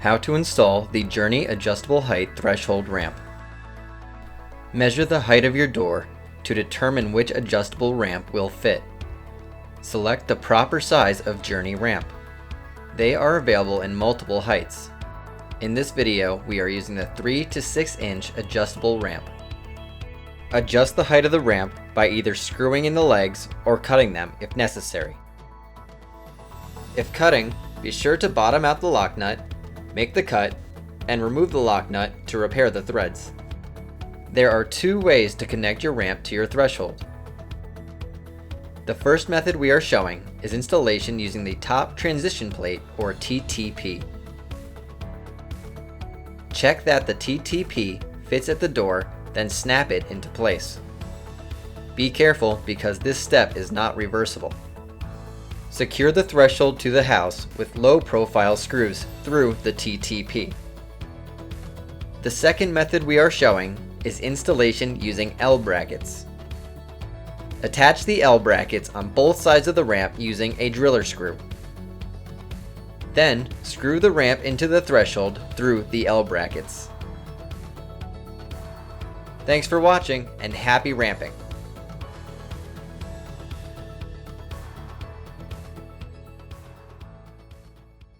How to install the Journey Adjustable Height Threshold Ramp. Measure the height of your door to determine which adjustable ramp will fit. Select the proper size of Journey ramp. They are available in multiple heights. In this video, we are using the 3 to 6 inch adjustable ramp. Adjust the height of the ramp by either screwing in the legs or cutting them if necessary. If cutting, be sure to bottom out the lock nut, make the cut, and remove the lock nut to repair the threads. There are 2 ways to connect your ramp to your threshold. The first method we are showing is installation using the top transition plate or TTP. Check that the TTP fits at the door, then snap it into place. Be careful because this step is not reversible. Secure the threshold to the house with low-profile screws through the TTP. The second method we are showing is installation using L brackets. Attach the L brackets on both sides of the ramp using a driller screw. Then, screw the ramp into the threshold through the L brackets. Thanks for watching and happy ramping!